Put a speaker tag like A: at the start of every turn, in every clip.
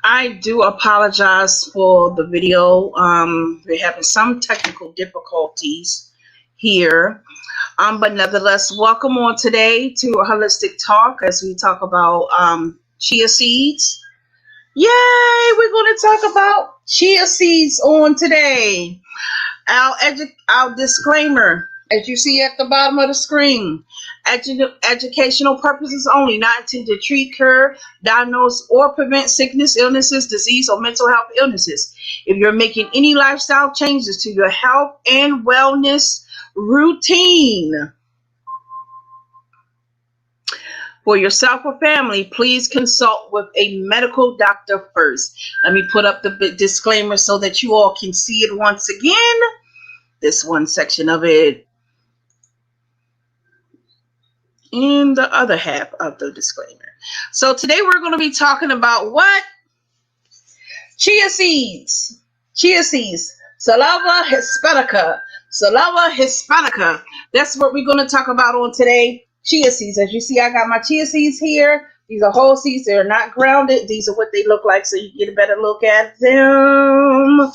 A: I do apologize for the video. We're having some technical difficulties here. But nevertheless, welcome on today to a holistic talk as we talk about chia seeds. Yay! We're going to talk about chia seeds on today. Our disclaimer, as you see at the bottom of the screen, educational purposes only, not intended to treat, cure, diagnose, or prevent sickness, illnesses, disease, or mental health illnesses. If you're making any lifestyle changes to your health and wellness routine for yourself or family, please consult with a medical doctor first. Let me put up the disclaimer so that you all can see it once again. This one section of it and the other half of the disclaimer. So today we're going to be talking about what? Chia seeds. Chia seeds. Salvia hispanica. Salvia hispanica. That's what we're going to talk about on today. Chia seeds. As you see, I got my chia seeds here. These are whole seeds. They're not grounded. These are what they look like, so you get a better look at them.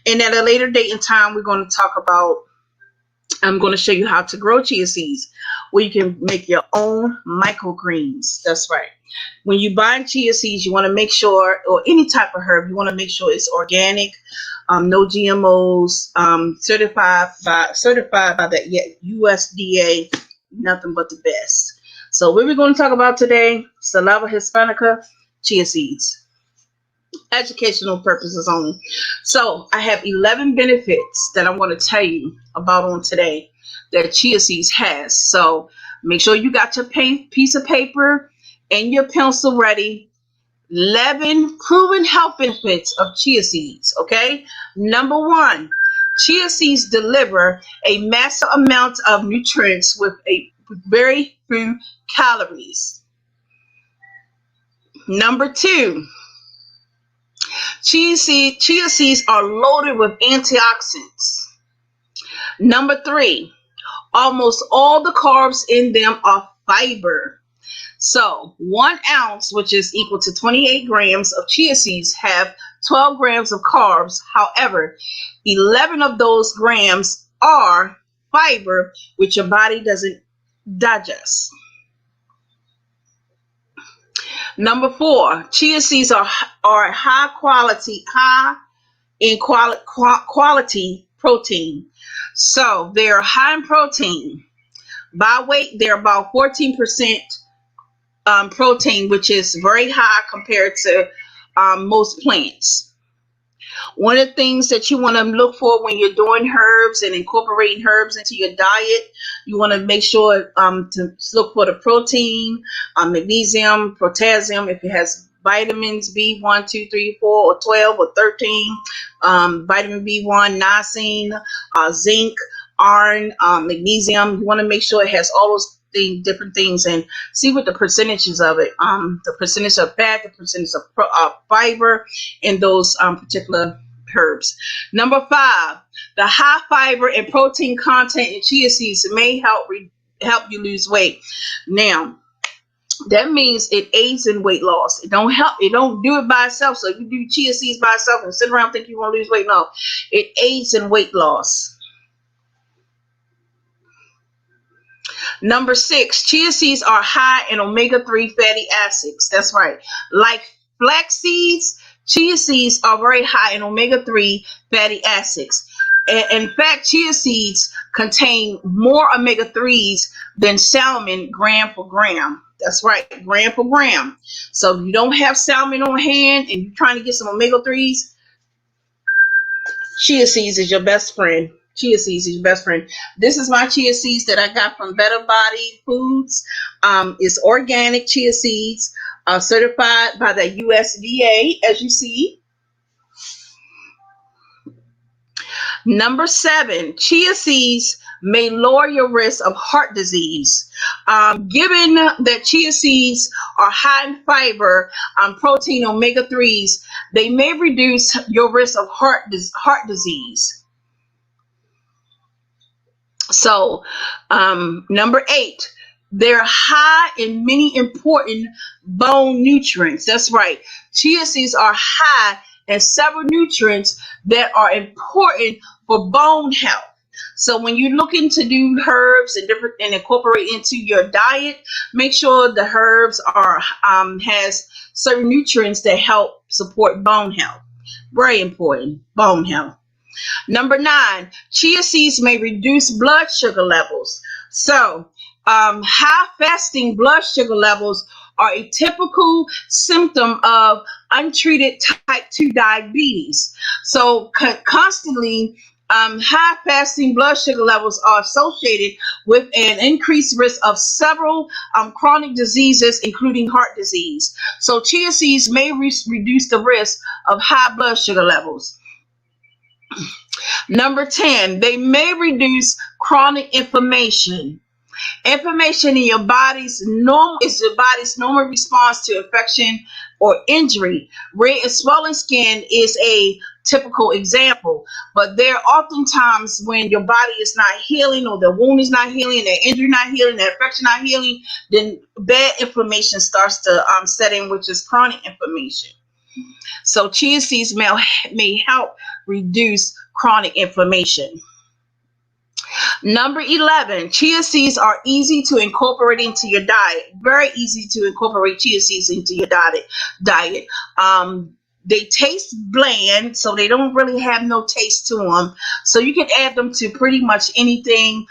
A: And at a later date and time, we're going to talk about, I'm going to show you how to grow chia seeds where you can make your own microgreens. That's right. When you buy chia seeds, you want to make sure, or any type of herb, you want to make sure it's organic, no GMOs, certified by the USDA, nothing but the best. So what we're going to talk about today, Salvia hispanica, chia seeds. Educational purposes only. So I have 11 benefits that I'm going to tell you about on today that chia seeds has. So make sure you got your piece of paper and your pencil ready. 11 proven health benefits of chia seeds. Okay. Number 1, chia seeds deliver a massive amount of nutrients with very few calories. Number 2, chia seeds are loaded with antioxidants. Number 3, almost all the carbs in them are fiber. So 1 ounce, which is equal to 28 grams of chia seeds, have 12 grams of carbs. However, 11 of those grams are fiber, which your body doesn't digest. Number 4, chia seeds are high in quality protein. So they're high in protein. By weight, they're about 14% protein, which is very high compared to most plants. One of the things that you want to look for when you're doing herbs and incorporating herbs into your diet, you want to make sure to look for the protein, magnesium, potassium, if it has vitamins B1, 2, 3, 4, or 12, or 13, vitamin B1, niacin, zinc, iron, magnesium. You want to make sure it has all those different things and see what the percentages of it, the percentage of fat, the percentage of fiber in those particular herbs. Number 5, the high fiber and protein content in chia seeds may help you lose weight. Now, that means it aids in weight loss. It don't do it by itself. So if you do chia seeds by itself and sit around thinking you want to lose weight, no, it aids in weight loss. Number 6, chia seeds are high in omega-3 fatty acids. That's right. Like flax seeds, chia seeds are very high in omega-3 fatty acids. In fact, chia seeds contain more omega-3s than salmon gram for gram. That's right, gram for gram. So if you don't have salmon on hand and you're trying to get some omega-3s, chia seeds is your best friend. Chia seeds is your best friend. This is my chia seeds that I got from Better Body Foods. It's organic chia seeds, certified by the USDA, as you see. Number 7, chia seeds may lower your risk of heart disease. Given that chia seeds are high in fiber, protein, omega-3s, they may reduce your risk of heart disease. So, number 8, they're high in many important bone nutrients. That's right. Chia seeds are high in several nutrients that are important for bone health. So when you're looking to do herbs and different and incorporate into your diet, make sure the herbs are has certain nutrients that help support bone health. Very important, bone health. Number 9, chia seeds may reduce blood sugar levels. So, high fasting blood sugar levels are a typical symptom of untreated type 2 diabetes. So, constantly, high fasting blood sugar levels are associated with an increased risk of several chronic diseases, including heart disease. So, chia seeds may reduce the risk of high blood sugar levels. Number 10, they may reduce chronic inflammation. Inflammation in your body's normal response to infection or injury. Red and swollen skin is a typical example, but there are oftentimes when your body is not healing, or the wound is not healing, the injury not healing, the infection not healing, then bad inflammation starts to set in, which is chronic inflammation. So chia seeds may help reduce chronic inflammation. Number 11, chia seeds are easy to incorporate into your diet. Very easy to incorporate chia seeds into your diet. They taste bland, so they don't really have no taste to them. So you can add them to pretty much anything.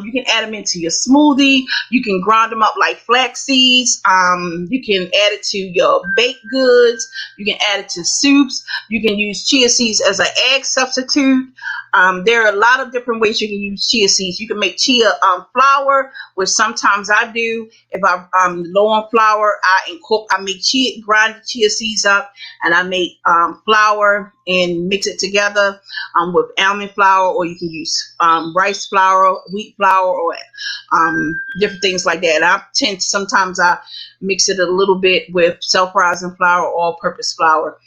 A: You can add them into your smoothie. You can grind them up like flax seeds. You can add it to your baked goods. You can add it to soups. You can use chia seeds as an egg substitute. There are a lot of different ways you can use chia seeds. You can make chia flour, which sometimes I do. If I'm low on flour, I make grind the chia seeds up, and I make flour and mix it together with almond flour, or you can use rice flour, wheat flour, or different things like that. Sometimes I mix it a little bit with self-rising flour or all-purpose flour.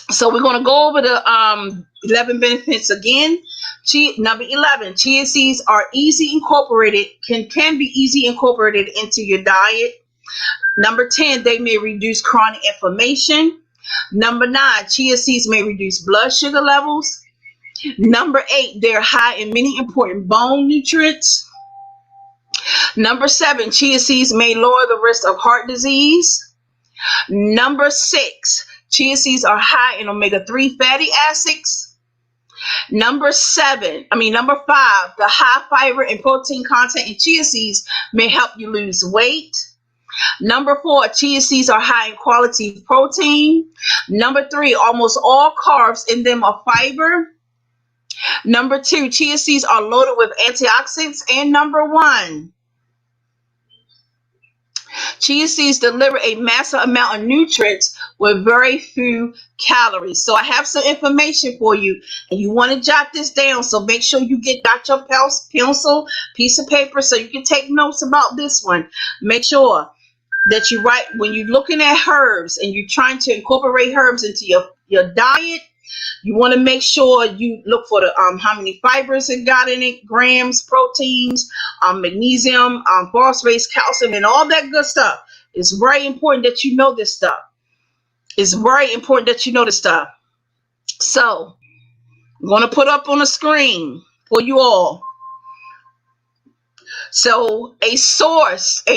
A: So we're going to go over the 11 benefits again. Number 11, chia seeds are easy incorporated, can be easy incorporated into your diet. Number 10, they may reduce chronic inflammation. Number 9, chia seeds may reduce blood sugar levels. Number 8, they're high in many important bone nutrients. Number 7, chia seeds may lower the risk of heart disease. Number 6, chia seeds are high in omega-3 fatty acids. Number 5, the high fiber and protein content in chia seeds may help you lose weight. Number 4, chia seeds are high in quality protein. Number 3, almost all carbs in them are fiber. Number 2, chia seeds are loaded with antioxidants. And number 1, chia seeds deliver a massive amount of nutrients with very few calories. So I have some information for you, and you want to jot this down. So make sure you got your pencil, piece of paper, so you can take notes about this one. Make sure that you write when you're looking at herbs and you're trying to incorporate herbs into your diet. You want to make sure you look for the how many fibers it got in it, grams, proteins, magnesium, phosphorus, calcium, and all that good stuff. It's very important that you know this stuff. So I'm going to put up on the screen for you all. So a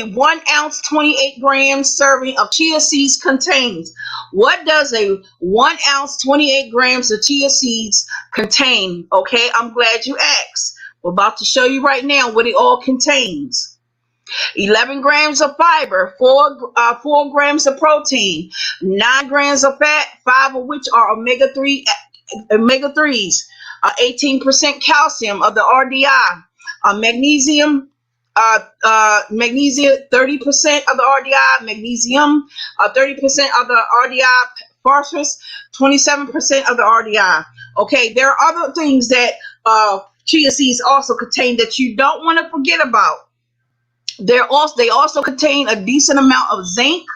A: 1 ounce, 28 grams serving of chia seeds contains. What does a 1 ounce, 28 grams of chia seeds contain? Okay, I'm glad you asked. We're about to show you right now what it all contains. 11 grams of fiber, 4 grams of protein, 9 grams of fat, 5 of which are omega-3s, 18% calcium of the RDI, magnesium, 30% of the RDI, magnesium, 30% of the RDI, phosphorus, 27% of the RDI. Okay, there are other things that chia seeds also contain that you don't want to forget about. They also contain a decent amount of zinc,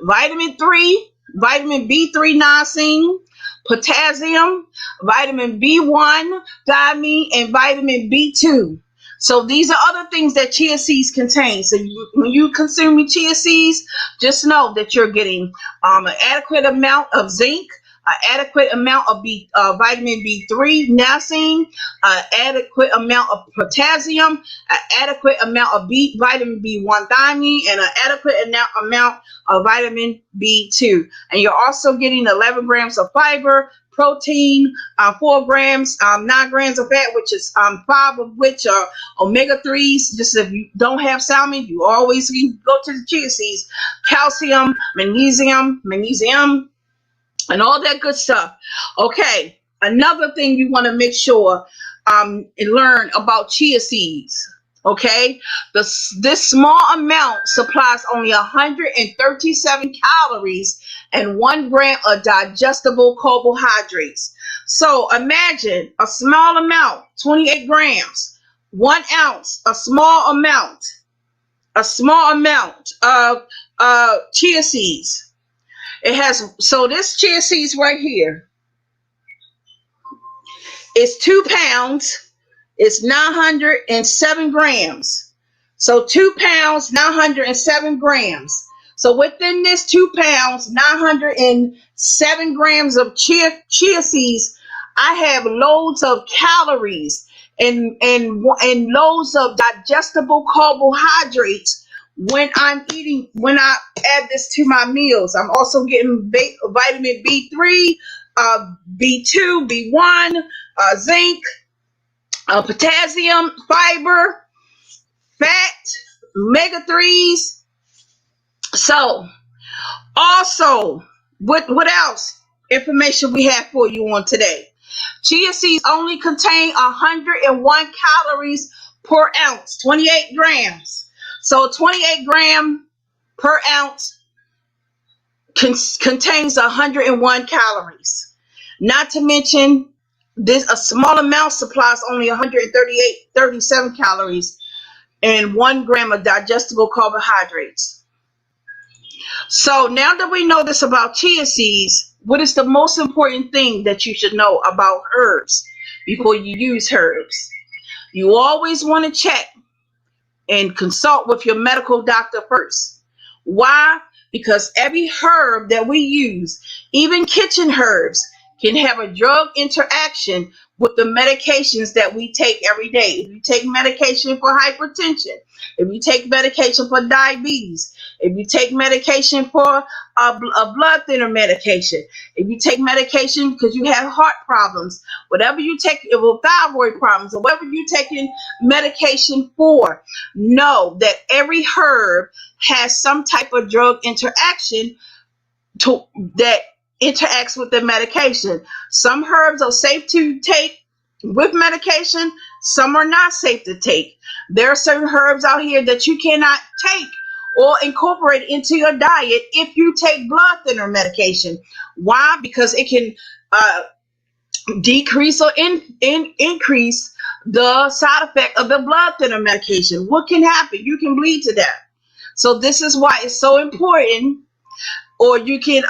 A: vitamin B3 niacin, potassium, vitamin B1, thiamine, and vitamin B2. So these are other things that chia seeds contain. So when you consume chia seeds, just know that you're getting an adequate amount of zinc, an adequate amount of vitamin B3, niacin, an adequate amount of potassium, an adequate amount of vitamin B1 thiamine, and an adequate amount of vitamin B2. And you're also getting 11 grams of fiber, protein, 4 grams, 9 grams of fat, which is 5 of which are omega-3s. Just if you don't have salmon, you always can go to the chia seeds. Calcium, magnesium, and all that good stuff. Okay, another thing you want to make sure and learn about chia seeds. Okay, this small amount supplies only 137 calories and 1 gram of digestible carbohydrates. So imagine a small amount, 28 grams, 1 ounce, a small amount of chia seeds. It has, so this chia seeds right here is 2 pounds. It's 907 grams. So 2 pounds, 907 grams. So within this 2 pounds, 907 grams of chia seeds, I have loads of calories and loads of digestible carbohydrates when I add this to my meals. I'm also getting vitamin B3, B2, B1, zinc, potassium, fiber, fat, omega-3s. So also, what else information we have for you on today? Chia seeds only contain 101 calories per ounce, 28 grams. So 28 gram per ounce contains 101 calories. Not to mention, a small amount supplies only 37 calories and 1 gram of digestible carbohydrates. So now that we know this about chia seeds, what is the most important thing that you should know about herbs before you use herbs? You always want to check and consult with your medical doctor first. Why? Because every herb that we use, even kitchen herbs, can have a drug interaction with the medications that we take every day. If you take medication for hypertension, if you take medication for diabetes, if you take medication for a blood thinner medication, if you take medication because you have heart problems, whatever you take, thyroid problems, or whatever you're taking medication for, know that every herb has some type of drug interaction that interacts with the medication. Some herbs are safe to take with medication, some are not safe to take. There are certain herbs out here that you cannot take or incorporate into your diet if you take blood thinner medication. Why? Because it can decrease or increase the side effect of the blood thinner medication. What can happen? You can bleed to death. So this is why it's so important. Or you can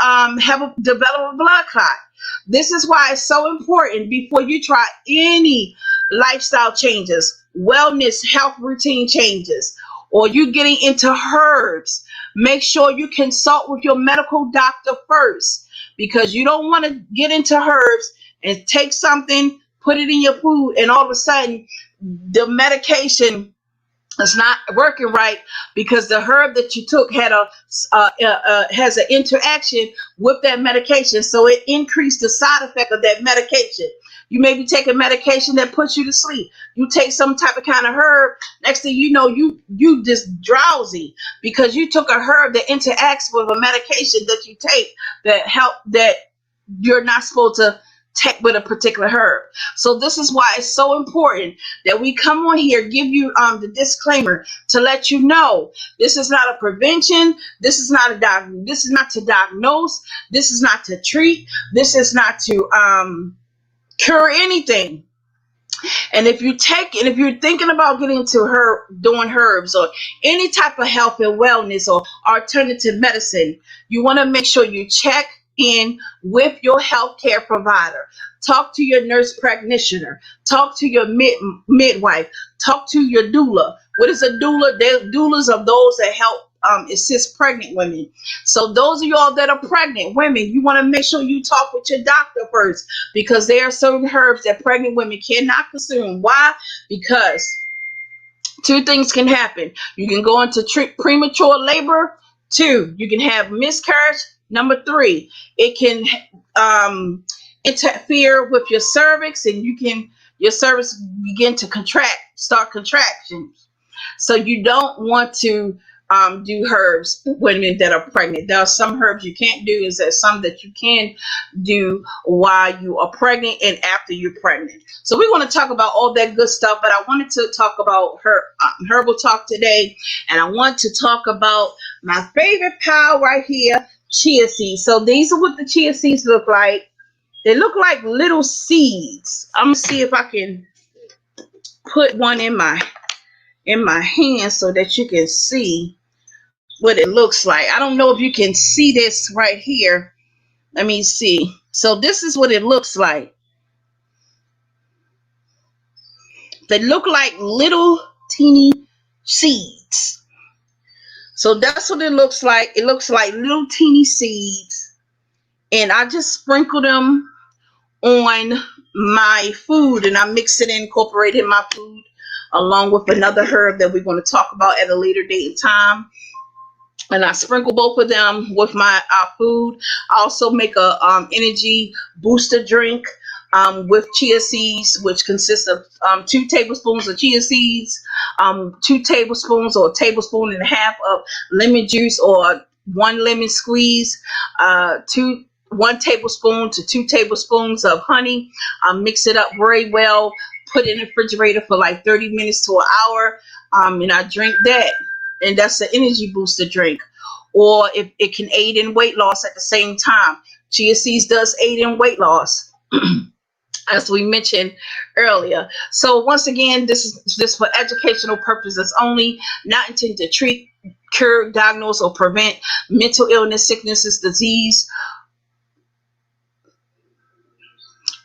A: develop a blood clot. This is why it's so important before you try any lifestyle changes, wellness, health routine changes, or you getting into herbs. Make sure you consult with your medical doctor first, because you don't want to get into herbs and take something, put it in your food, and all of a sudden the medication is not working right because the herb that you took had has an interaction with that medication, so it increased the side effect of that medication. You may be taking medication that puts you to sleep. You take some type of kind of herb, next thing you know, you just drowsy because you took a herb that interacts with a medication that you take that you're not supposed to take with a particular herb. So this is why it's so important that we come on here, give you the disclaimer to let you know this is not a prevention, this is not to diagnose, this is not to treat, this is not to cure anything. And if you're thinking about getting into doing herbs or any type of health and wellness or alternative medicine, you want to make sure you check in with your healthcare provider. Talk to your nurse practitioner. Talk to your midwife. Talk to your doula. What is a doula? They're doulas of those that help assist pregnant women. So those of y'all that are pregnant women, you want to make sure you talk with your doctor first, because there are certain herbs that pregnant women cannot consume. Why? Because two things can happen. You can go into premature labor. Two, you can have miscarriage. Number three, it can interfere with your cervix, and your cervix begin to start contractions. So you don't want to do herbs women that are pregnant. There are some herbs you can't do. Is there some that you can do while you are pregnant and after you're pregnant? So we want to talk about all that good stuff, but I wanted to talk about herbal talk today, and I want to talk about my favorite pile right here, chia seeds. So these are what the chia seeds look like. They look like little seeds. I'm gonna see if I can put one in my hand so that you can see what it looks like. I don't know if you can see this right here. Let me see. So this is what it looks like. They look like little teeny seeds. So that's what it looks like. It looks like little teeny seeds. And I just sprinkle them on my food, and I mix it and incorporate in my food along with another herb that we're going to talk about at a later date and time. And I sprinkle both of them with my food. I also make a energy booster drink with chia seeds, which consists of 2 tablespoons of chia seeds, 2 tablespoons or a tablespoon and a half of lemon juice or 1 lemon squeeze, 1 tablespoon to 2 tablespoons of honey. Mix it up very well. Put it in the refrigerator for like 30 minutes to an hour, and I drink that. And that's the energy booster drink. Or if it can aid in weight loss at the same time. Chia seeds does aid in weight loss, as we mentioned earlier. So once again, this is for educational purposes only, not intended to treat, cure, diagnose, or prevent mental illness, sicknesses, disease.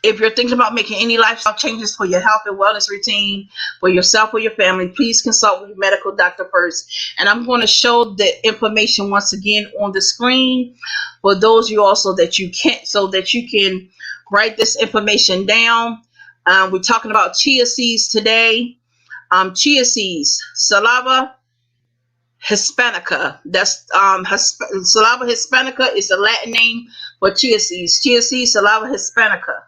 A: If you're thinking about making any lifestyle changes for your health and wellness routine, for yourself or your family, please consult with your medical doctor first. And I'm going to show the information once again on the screen for those of you also that you can't, so that you can write this information down. We're talking about chia seeds today. Chia seeds, Salvia hispanica. That's Salvia hispanica is the Latin name for chia seeds. Chia seeds, Salvia hispanica.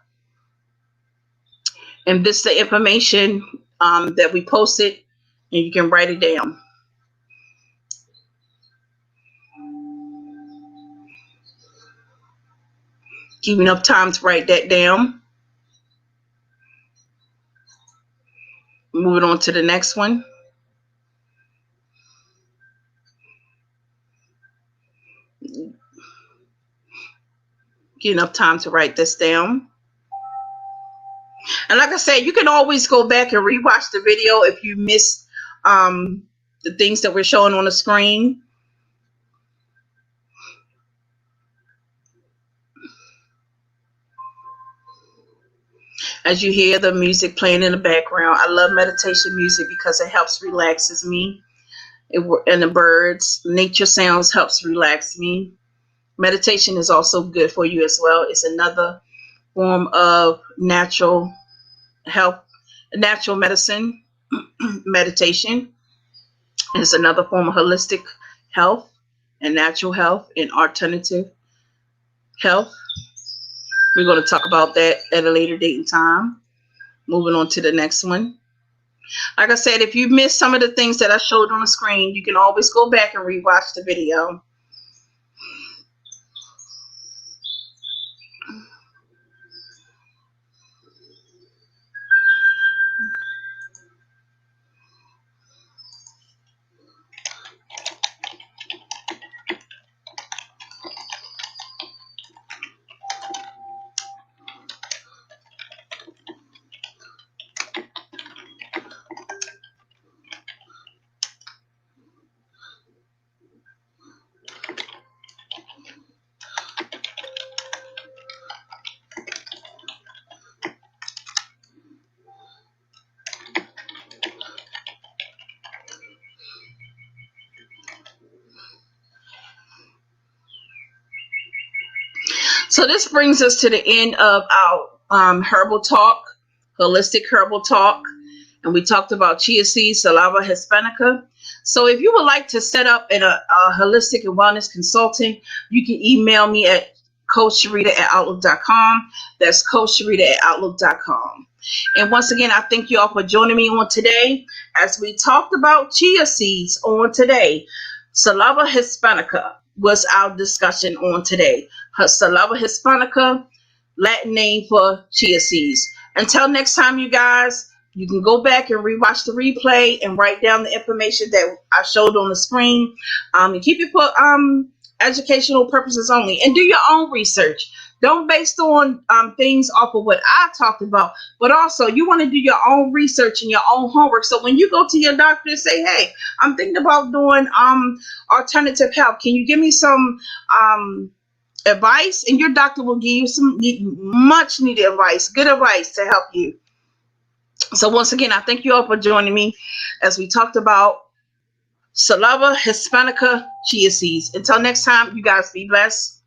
A: And this is the information that we posted, and you can write it down. Give enough time to write that down. Moving on to the next one. Give enough time to write this down. And like I said, you can always go back and rewatch the video if you miss the things that we're showing on the screen. As you hear the music playing in the background, I love meditation music because it helps relaxes me. And the birds, nature sounds helps relax me. Meditation is also good for you as well. It's another form of natural health, natural medicine. Meditation is another form of holistic health and natural health and alternative health. We're going to talk about that at a later date and time. Moving on to the next one. Like I said, if you missed some of the things that I showed on the screen, you can always go back and rewatch the video. So this brings us to the end of our herbal talk, holistic herbal talk. And we talked about chia seeds, Salvia hispanica. So if you would like to set up a holistic and wellness consulting, you can email me at coachsharita@outlook.com. That's coachsharita@outlook.com. And once again, I thank you all for joining me on today as we talked about chia seeds on today. Salvia hispanica was our discussion on today. Salvia hispanica, Latin name for chia seeds. Until next time, you guys, you can go back and rewatch the replay and write down the information that I showed on the screen. And keep it for educational purposes only. And do your own research. Don't base on things off of what I talked about, but also you want to do your own research and your own homework. So when you go to your doctor and say, hey, I'm thinking about doing alternative health. Can you give me some advice? And your doctor will give you some much needed advice, good advice to help you. So once again, I thank you all for joining me as we talked about Salvia hispanica chia seeds. Until next time, you guys be blessed.